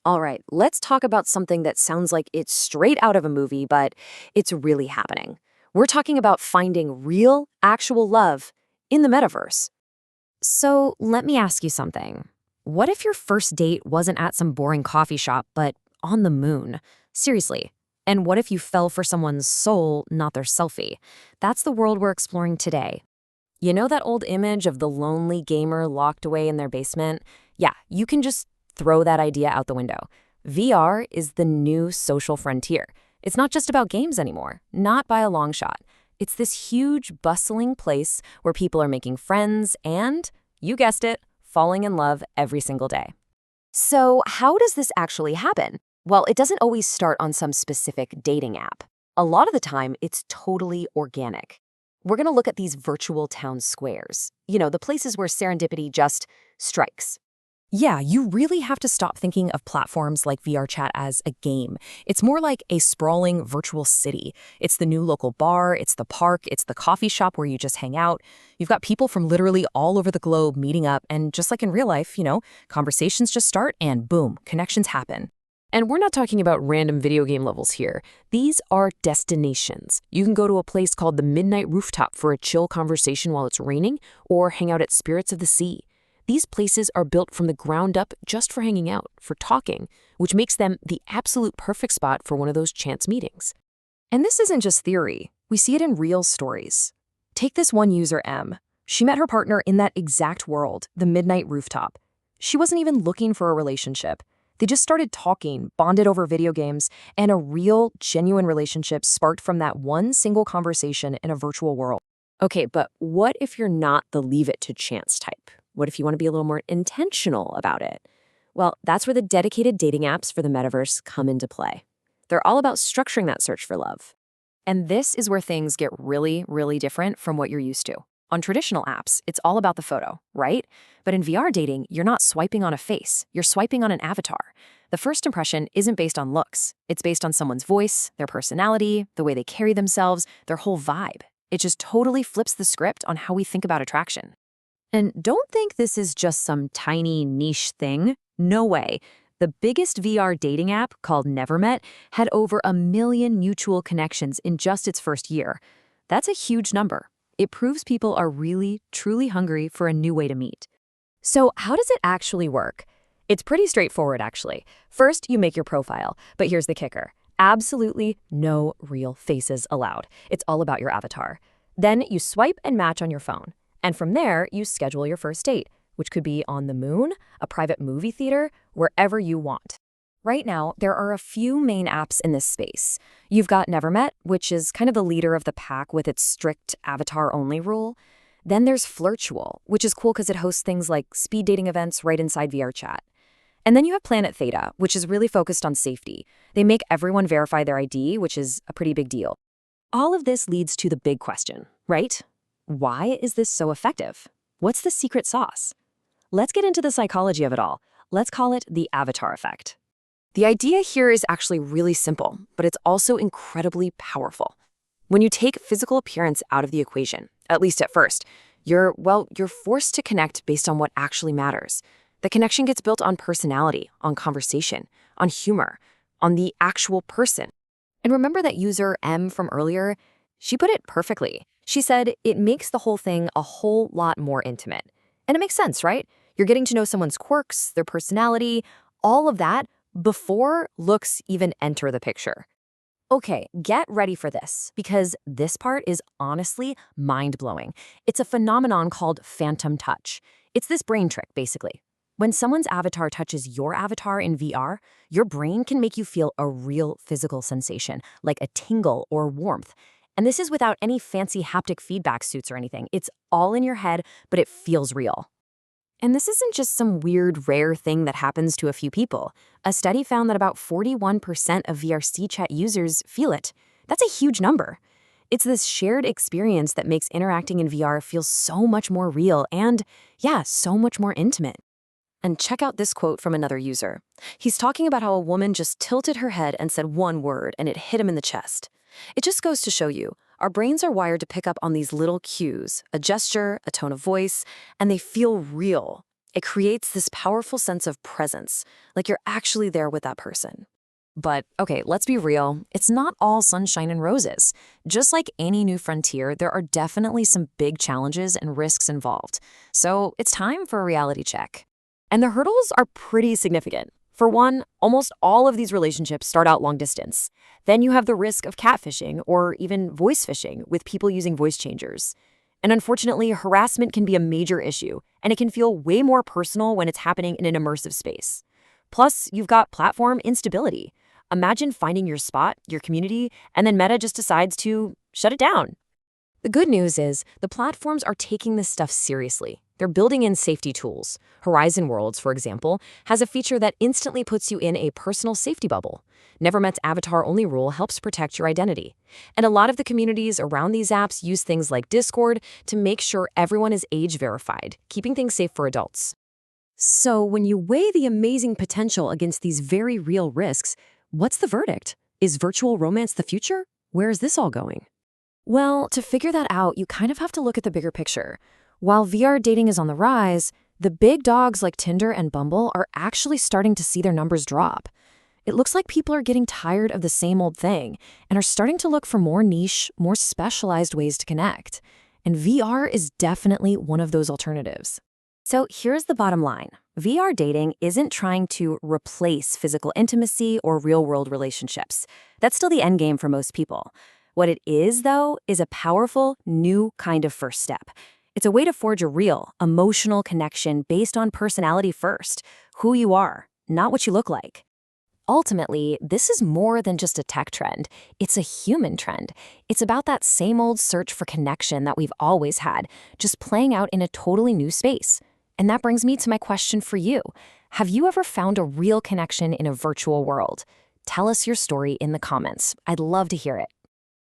All right, let's talk about something that sounds like it's straight out of a movie, but it's really happening. We're talking about finding real, actual love in the metaverse. So let me ask you something. What if your first date wasn't at some boring coffee shop, but on the moon? Seriously. And what if you fell for someone's soul, not their selfie? That's the world we're exploring today. You know that old image of the lonely gamer locked away in their basement? Yeah, you can just throw that idea out the window. VR is the new social frontier. It's not just about games anymore, not by a long shot. It's this huge, bustling place where people are making friends and, you guessed it, falling in love every single day. So, how does this actually happen? Well, it doesn't always start on some specific dating app. A lot of the time, it's totally organic. We're going to look at these virtual town squares, the places where serendipity just strikes. Yeah, you really have to stop thinking of platforms like VR chat as a game. It's more like a sprawling virtual city. It's the new local bar, it's the park, it's the coffee shop where you just hang out. You've got people from literally all over the globe meeting up, and just like in real life, conversations just start and boom, connections happen. And we're not talking about random video game levels here. These are destinations. You can go to a place called the Midnight Rooftop for a chill conversation while it's raining, or hang out at Spirits of the Sea. These places are built from the ground up just for hanging out, for talking, which makes them the absolute perfect spot for one of those chance meetings. And this isn't just theory. We see it in real stories. Take this one user, M. She met her partner in that exact world, the Midnight Rooftop. She wasn't even looking for a relationship. They just started talking, bonded over video games, and a real, genuine relationship sparked from that one single conversation in a virtual world. Okay, but what if you're not the leave it to chance type? What if you want to be a little more intentional about it? Well, that's where the dedicated dating apps for the metaverse come into play. They're all about structuring that search for love. And this is where things get really, really different from what you're used to. On traditional apps, it's all about the photo, right? But in VR dating, you're not swiping on a face, you're swiping on an avatar. The first impression isn't based on looks. It's based on someone's voice, their personality, the way they carry themselves, their whole vibe. It just totally flips the script on how we think about attraction. And don't think this is just some tiny niche thing. No way. The biggest VR dating app, called Nevermet, had over 1 million mutual connections in just its first year. That's a huge number. It proves people are really, truly hungry for a new way to meet. So how does it actually work? It's pretty straightforward, actually. First, you make your profile. But here's the kicker. Absolutely no real faces allowed. It's all about your avatar. Then you swipe and match on your phone. And from there, you schedule your first date, which could be on the moon, a private movie theater, wherever you want. Right now, there are a few main apps in this space. You've got Nevermet, which is kind of the leader of the pack with its strict avatar-only rule. Then there's Flirtual, which is cool because it hosts things like speed dating events right inside VR chat. And then you have Planet Theta, which is really focused on safety. They make everyone verify their ID, which is a pretty big deal. All of this leads to the big question, right? Why is this so effective? What's the secret sauce? Let's get into the psychology of it all. Let's call it the avatar effect. The idea here is actually really simple, but it's also incredibly powerful. When you take physical appearance out of the equation, at least at first, you're forced to connect based on what actually matters. The connection gets built on personality, on conversation, on humor, on the actual person. And remember that user M from earlier? She put it perfectly. She said it makes the whole thing a whole lot more intimate. And it makes sense, right? You're getting to know someone's quirks, their personality, all of that before looks even enter the picture. Okay, get ready for this, because this part is honestly mind-blowing. It's a phenomenon called phantom touch. It's this brain trick, basically. When someone's avatar touches your avatar in VR, your brain can make you feel a real physical sensation, like a tingle or warmth. And this is without any fancy haptic feedback suits or anything. It's all in your head, but it feels real. And this isn't just some weird, rare thing that happens to a few people. A study found that about 41% of VRC chat users feel it. That's a huge number. It's this shared experience that makes interacting in VR feel so much more real and, yeah, so much more intimate. And check out this quote from another user. He's talking about how a woman just tilted her head and said one word, and it hit him in the chest. It just goes to show you, our brains are wired to pick up on these little cues, a gesture, a tone of voice, and they feel real. It creates this powerful sense of presence, like you're actually there with that person. But okay, let's be real, it's not all sunshine and roses. Just like any new frontier, there are definitely some big challenges and risks involved. So it's time for a reality check. And the hurdles are pretty significant. For one, almost all of these relationships start out long distance. Then you have the risk of catfishing or even voice phishing with people using voice changers. And unfortunately, harassment can be a major issue, and it can feel way more personal when it's happening in an immersive space. Plus, you've got platform instability. Imagine finding your spot, your community, and then Meta just decides to shut it down. The good news is the platforms are taking this stuff seriously. They're building in safety tools. Horizon Worlds, for example, has a feature that instantly puts you in a personal safety bubble. Nevermet's avatar-only rule helps protect your identity. And a lot of the communities around these apps use things like Discord to make sure everyone is age-verified, keeping things safe for adults. So when you weigh the amazing potential against these very real risks, what's the verdict? Is virtual romance the future? Where is this all going? Well, to figure that out, you kind of have to look at the bigger picture. While VR dating is on the rise, the big dogs like Tinder and Bumble are actually starting to see their numbers drop. It looks like people are getting tired of the same old thing and are starting to look for more niche, more specialized ways to connect. And VR is definitely one of those alternatives. So here's the bottom line. VR dating isn't trying to replace physical intimacy or real-world relationships. That's still the end game for most people. What it is, though, is a powerful, new kind of first step. It's a way to forge a real, emotional connection based on personality first, who you are, not what you look like. Ultimately, this is more than just a tech trend. It's a human trend. It's about that same old search for connection that we've always had, just playing out in a totally new space. And that brings me to my question for you. Have you ever found a real connection in a virtual world? Tell us your story in the comments. I'd love to hear it.